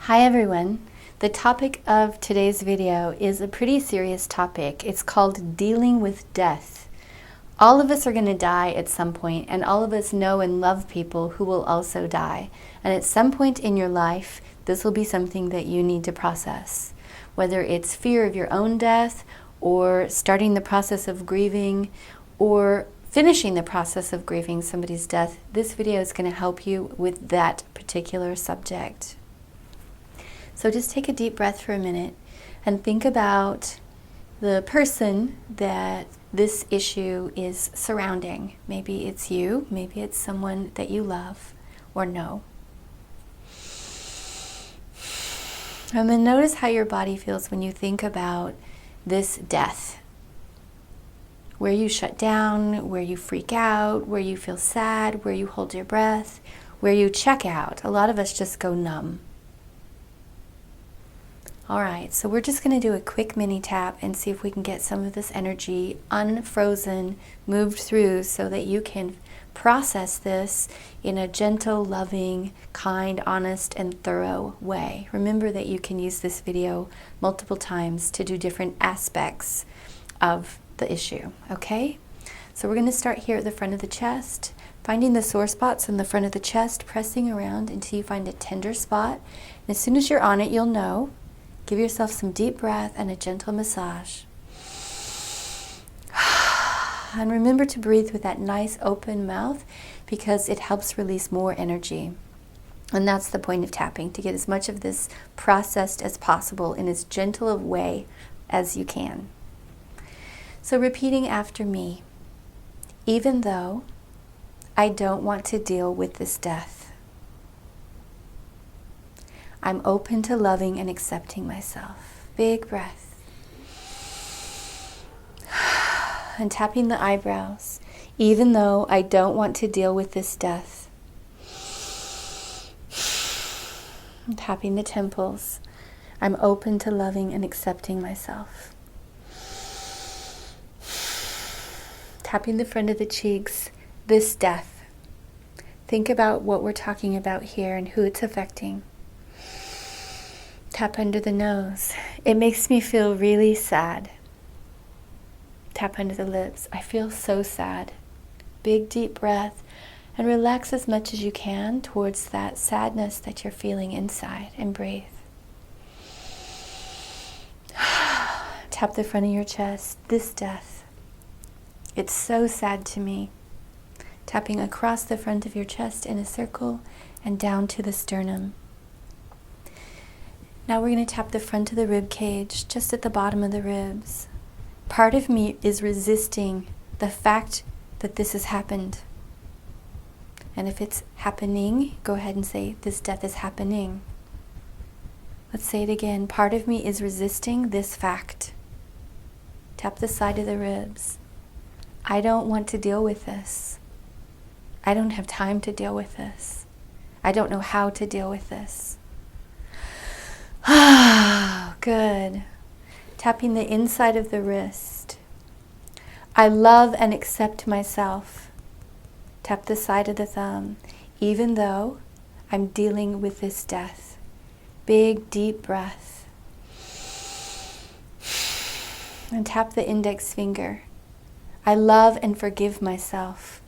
Hi everyone. The topic of today's video is a pretty serious topic. It's called dealing with death. All of us are going to die at some point, and all of us know and love people who will also die. And at some point in your life, this will be something that you need to process. Whether it's fear of your own death, or starting the process of grieving, or finishing the process of grieving somebody's death, this video is going to help you with that particular subject. So just take a deep breath for a minute and think about the person that this issue is surrounding. Maybe it's you, maybe it's someone that you love or know. And then notice how your body feels when you think about this death. Where you shut down, where you freak out, where you feel sad, where you hold your breath, where you check out. A lot of us just go numb. All right, so we're just going to do a quick mini tap and see if we can get some of this energy unfrozen, moved through so that you can process this in a gentle, loving, kind, honest, and thorough way. Remember that you can use this video multiple times to do different aspects of the issue, okay? So we're going to start here at the front of the chest, finding the sore spots in the front of the chest, pressing around until you find a tender spot. And as soon as you're on it, you'll know. Give yourself some deep breath and a gentle massage. And remember to breathe with that nice open mouth because it helps release more energy. And that's the point of tapping, to get as much of this processed as possible in as gentle a way as you can. So repeating after me, even though I don't want to deal with this death, I'm open to loving and accepting myself. Big breath. And tapping the eyebrows. Even though I don't want to deal with this death. And tapping the temples. I'm open to loving and accepting myself. Tapping the front of the cheeks. This death. Think about what we're talking about here and who it's affecting. Tap under the nose. It makes me feel really sad. Tap under the lips. I feel so sad. Big deep breath and relax as much as you can towards that sadness that you're feeling inside, and breathe. Tap the front of your chest. This death. It's so sad to me. Tapping across the front of your chest in a circle and down to the sternum. Now we're going to tap the front of the rib cage, just at the bottom of the ribs. Part of me is resisting the fact that this has happened. And if it's happening, go ahead and say, this death is happening. Let's say it again. Part of me is resisting this fact. Tap the side of the ribs. I don't want to deal with this. I don't have time to deal with this. I don't know how to deal with this. Good. Tapping the inside of the wrist. I love and accept myself. Tap the side of the thumb. Even though I'm dealing with this death. Big deep breath. And tap the index finger. I love and forgive myself.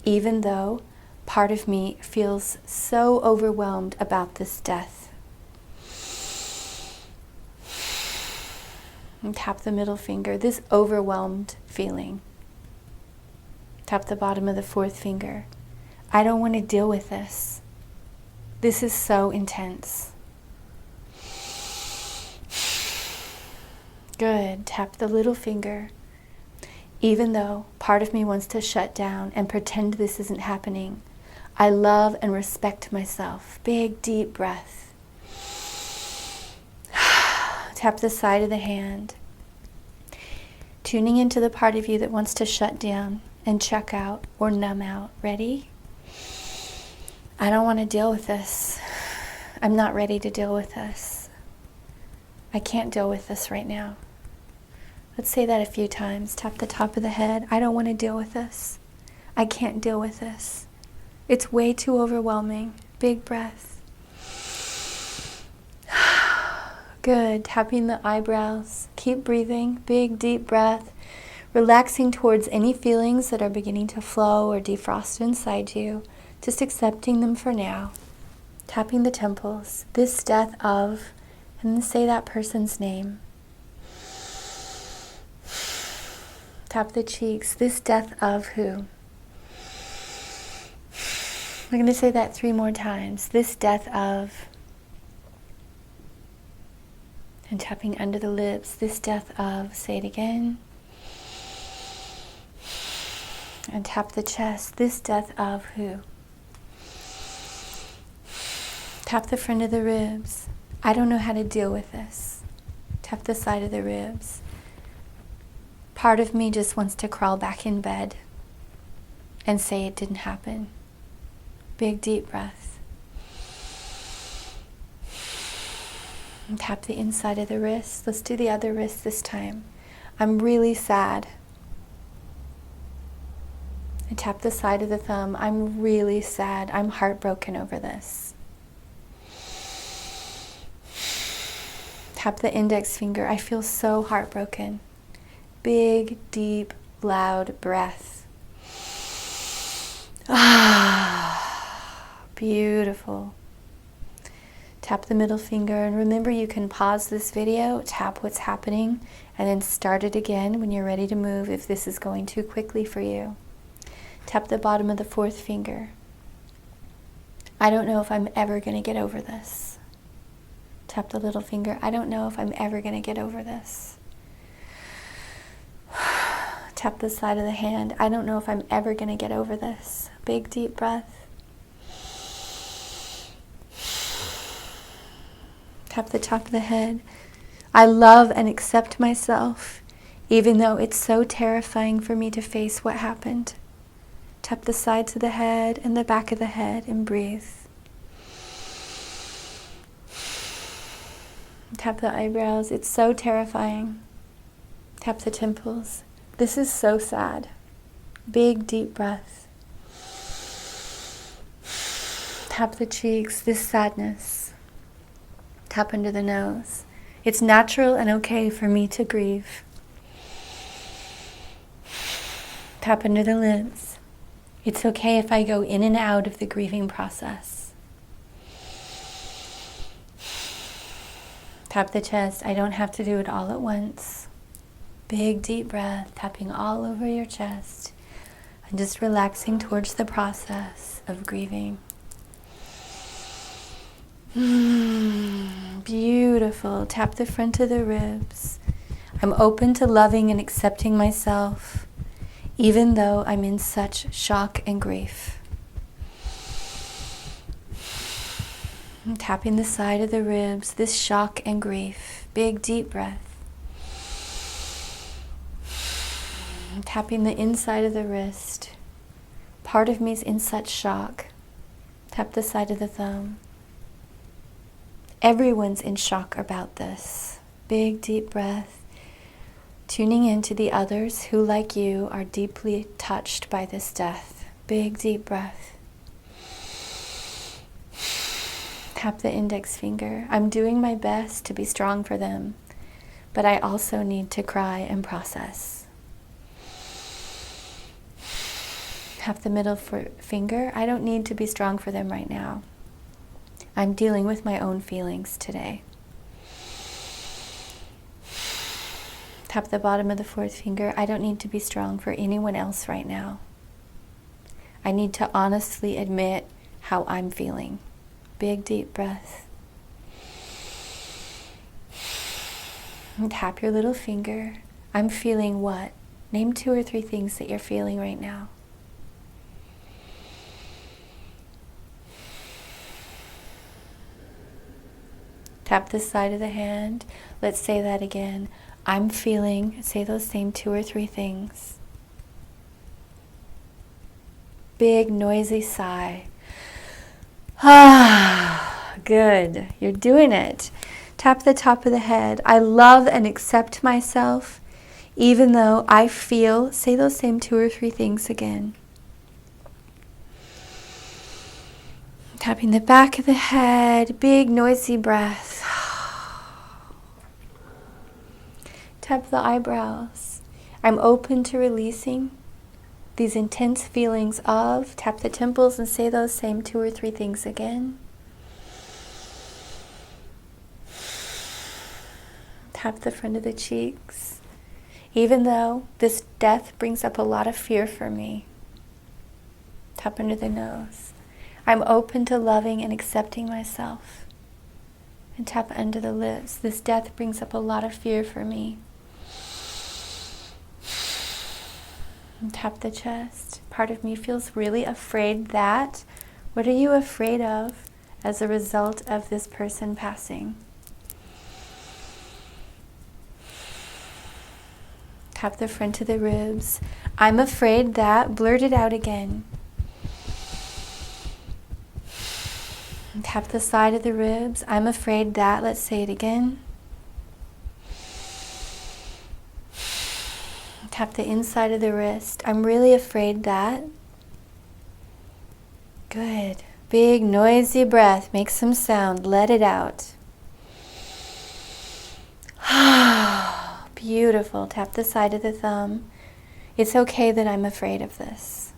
Even though part of me feels so overwhelmed about this death. And tap the middle finger, this overwhelmed feeling. Tap the bottom of the fourth finger. I don't want to deal with this. This is so intense. Good. Tap the little finger. Even though part of me wants to shut down and pretend this isn't happening, I love and respect myself. Big, deep breath. Tap the side of the hand. Tuning into the part of you that wants to shut down and check out or numb out. Ready? I don't want to deal with this. I'm not ready to deal with this. I can't deal with this right now. Let's say that a few times. Tap the top of the head. I don't want to deal with this. I can't deal with this. It's way too overwhelming. Big breath. Good. Tapping the eyebrows. Keep breathing. Big, deep breath. Relaxing towards any feelings that are beginning to flow or defrost inside you. Just accepting them for now. Tapping the temples. This death of, and then say that person's name. Tap the cheeks. This death of who? We're going to say that 3 more times. This death of. And tapping under the lips. This death of. Say it again. And tap the chest. This death of who? Tap the front of the ribs. I don't know how to deal with this. Tap the side of the ribs. Part of me just wants to crawl back in bed and say it didn't happen. Big deep breath. And tap the inside of the wrist. Let's do the other wrist this time. I'm really sad. And tap the side of the thumb. I'm really sad. I'm heartbroken over this. Tap the index finger. I feel so heartbroken. Big, deep, loud breath. Beautiful. Tap the middle finger, and remember you can pause this video, tap what's happening, and then start it again when you're ready to move if this is going too quickly for you. Tap the bottom of the 4th finger. I don't know if I'm ever going to get over this. Tap the little finger. I don't know if I'm ever going to get over this. Tap the side of the hand. I don't know if I'm ever going to get over this. Big deep breath. Tap the top of the head. I love and accept myself, even though it's so terrifying for me to face what happened. Tap the sides of the head and the back of the head and breathe. Tap the eyebrows. It's so terrifying. Tap the temples. This is so sad. Big deep breath. Tap the cheeks. This sadness. Tap under the nose. It's natural and okay for me to grieve. Tap under the lips. It's okay if I go in and out of the grieving process. Tap the chest. I don't have to do it all at once. Big deep breath, tapping all over your chest and just relaxing towards the process of grieving. Beautiful. Tap the front of the ribs. I'm open to loving and accepting myself, even though I'm in such shock and grief. I'm tapping the side of the ribs, this shock and grief. Big deep breath. I'm tapping the inside of the wrist. Part of me is in such shock. Tap the side of the thumb. Everyone's in shock about this. Big deep breath. Tuning into the others who, like you, are deeply touched by this death. Big deep breath. Tap the index finger. I'm doing my best to be strong for them, but I also need to cry and process. Tap the middle finger. I don't need to be strong for them right now. I'm dealing with my own feelings today. Tap the bottom of the 4th finger. I don't need to be strong for anyone else right now. I need to honestly admit how I'm feeling. Big deep breath. And tap your little finger. I'm feeling what? Name 2 or 3 things that you're feeling right now. Tap the side of the hand. Let's say that again. I'm feeling, say those same 2 or 3 things. Big noisy sigh. Good. You're doing it. Tap the top of the head. I love and accept myself, even though I feel, say those same 2 or 3 things again. Tapping the back of the head, big noisy breath. Tap the eyebrows. I'm open to releasing these intense feelings of. Tap the temples and say those same 2 or 3 things again. Tap the front of the cheeks. Even though this death brings up a lot of fear for me. Tap under the nose. I'm open to loving and accepting myself. And tap under the lips. This death brings up a lot of fear for me. And tap the chest. Part of me feels really afraid that. What are you afraid of as a result of this person passing? Tap the front of the ribs. I'm afraid that. Blurt it out again. Tap the side of the ribs. I'm afraid that. Let's say it again. Tap the inside of the wrist. I'm really afraid that. Good. Big noisy breath. Make some sound. Let it out. Beautiful. Tap the side of the thumb. It's okay that I'm afraid of this.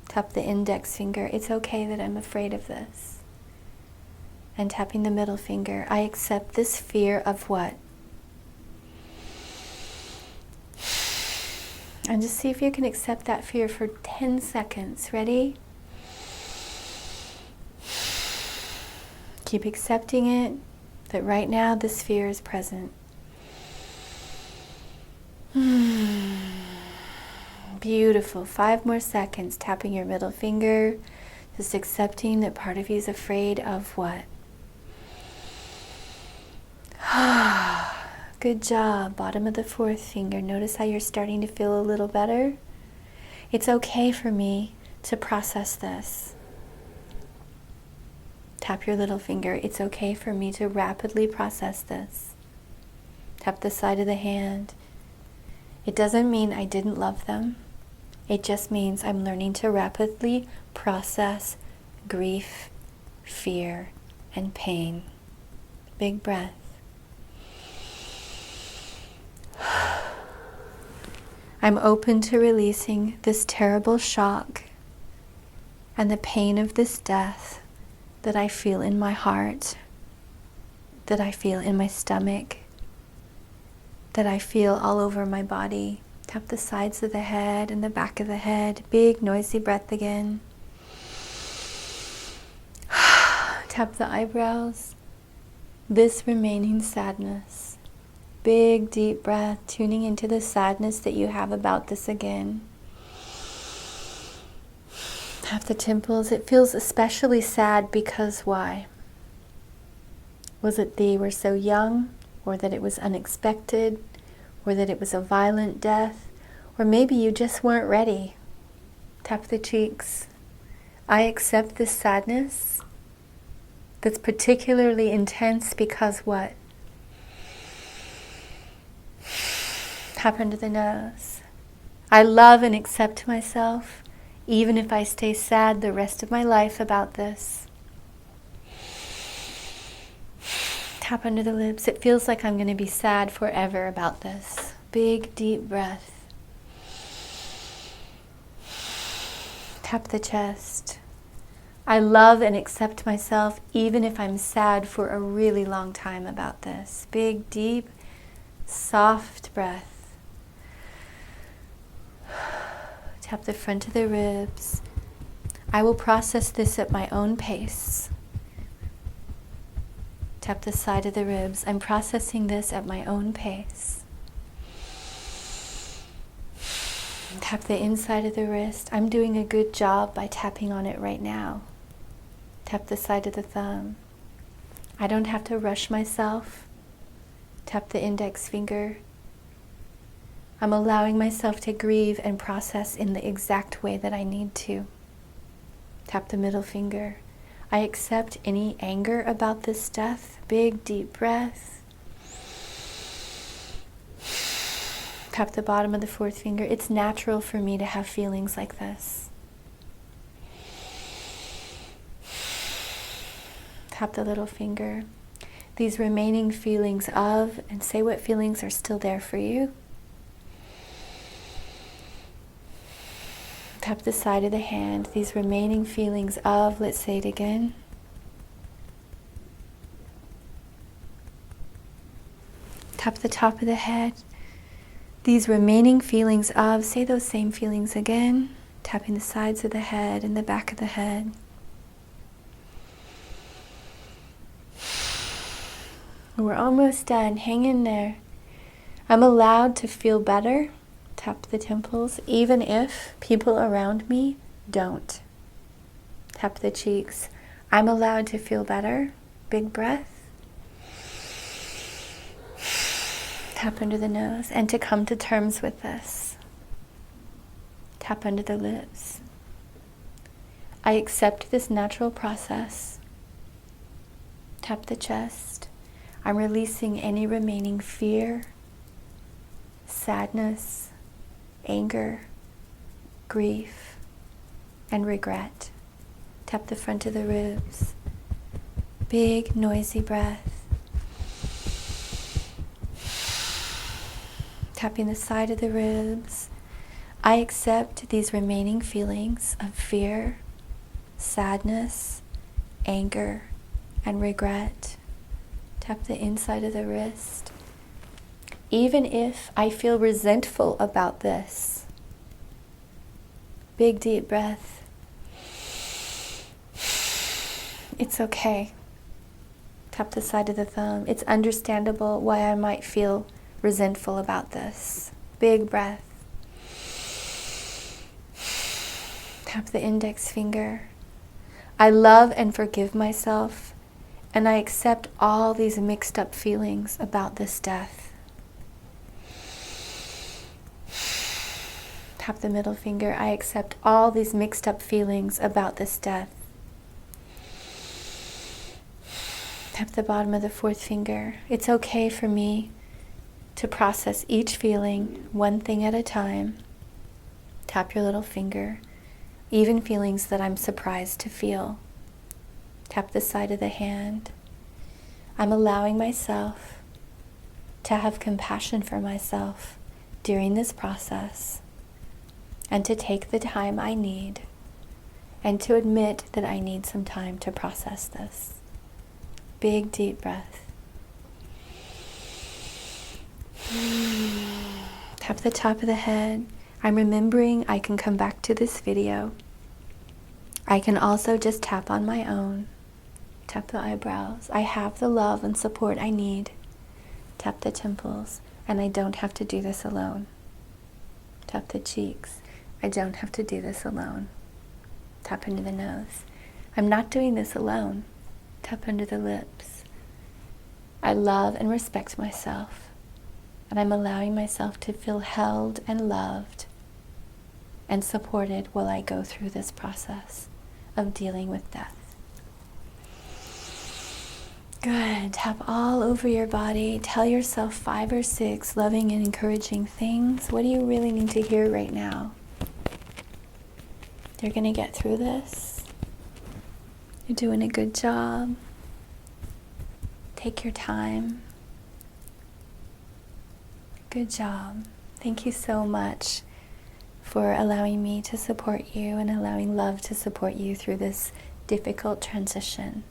Tap the index finger. It's okay that I'm afraid of this. And tapping the middle finger. I accept this fear of what? And just see if you can accept that fear for 10 seconds. Ready? Keep accepting it, that right now this fear is present. Beautiful. 5 more seconds. Tapping your middle finger. Just accepting that part of you is afraid of what? Good job. Bottom of the 4th finger. Notice how you're starting to feel a little better. It's okay for me to process this. Tap your little finger. It's okay for me to rapidly process this. Tap the side of the hand. It doesn't mean I didn't love them. It just means I'm learning to rapidly process grief, fear, and pain. Big breath. I'm open to releasing this terrible shock and the pain of this death that I feel in my heart, that I feel in my stomach, that I feel all over my body. Tap the sides of the head and the back of the head. Big noisy breath again. Tap the eyebrows. This remaining sadness. Big deep breath, tuning into the sadness that you have about this again. Tap the temples. It feels especially sad because why? Was it they were so young, or that it was unexpected, or that it was a violent death, or maybe you just weren't ready? Tap the cheeks. I accept this sadness that's particularly intense because what? Tap under the nose. I love and accept myself, even if I stay sad the rest of my life about this. Tap under the lips. It feels like I'm going to be sad forever about this. Big, deep breath. Tap the chest. I love and accept myself, even if I'm sad for a really long time about this. Big, deep, soft breath. Tap the front of the ribs. I will process this at my own pace. Tap the side of the ribs. I'm processing this at my own pace. Tap the inside of the wrist. I'm doing a good job by tapping on it right now. Tap the side of the thumb. I don't have to rush myself. Tap the index finger. I'm allowing myself to grieve and process in the exact way that I need to. Tap the middle finger. I accept any anger about this death. Big, deep breath. Tap the bottom of the 4th finger. It's natural for me to have feelings like this. Tap the little finger. these remaining feelings of, and say what feelings are still there for you. Tap the side of the hand, these remaining feelings of, let's say it again. Tap the top of the head, these remaining feelings of, say those same feelings again, tapping the sides of the head and the back of the head. We're almost done, hang in there. I'm allowed to feel better. Tap the temples, even if people around me don't. Tap the cheeks. I'm allowed to feel better. Big breath. Tap under the nose, and to come to terms with this. Tap under the lips. I accept this natural process. Tap the chest. I'm releasing any remaining fear, sadness, anger, grief, and regret. Tap the front of the ribs. Big, noisy breath. Tapping the side of the ribs. I accept these remaining feelings of fear, sadness, anger, and regret. Tap the inside of the wrist. Even if I feel resentful about this, big deep breath. It's okay. Tap the side of the thumb. It's understandable why I might feel resentful about this. Big breath. Tap the index finger. I love and forgive myself, and I accept all these mixed up feelings about this death. Tap the middle finger. I accept all these mixed up feelings about this death. Tap the bottom of the fourth finger. It's okay for me to process each feeling one thing at a time. Tap your little finger. Even feelings that I'm surprised to feel. Tap the side of the hand. I'm allowing myself to have compassion for myself during this process, and to take the time I need, and to admit that I need some time to process this. Big deep breath. Tap the top of the head. I'm remembering I can come back to this video. I can also just tap on my own. Tap the eyebrows. I have the love and support I need. Tap the temples, and I don't have to do this alone. Tap the cheeks. I don't have to do this alone. Tap under the nose. I'm not doing this alone. Tap under the lips. I love and respect myself, and I'm allowing myself to feel held and loved and supported while I go through this process of dealing with death. Good. Tap all over your body. Tell yourself 5 or 6 loving and encouraging things. What do you really need to hear right now? You're going to get through this. You're doing a good job. Take your time. Good job. Thank you so much for allowing me to support you and allowing love to support you through this difficult transition.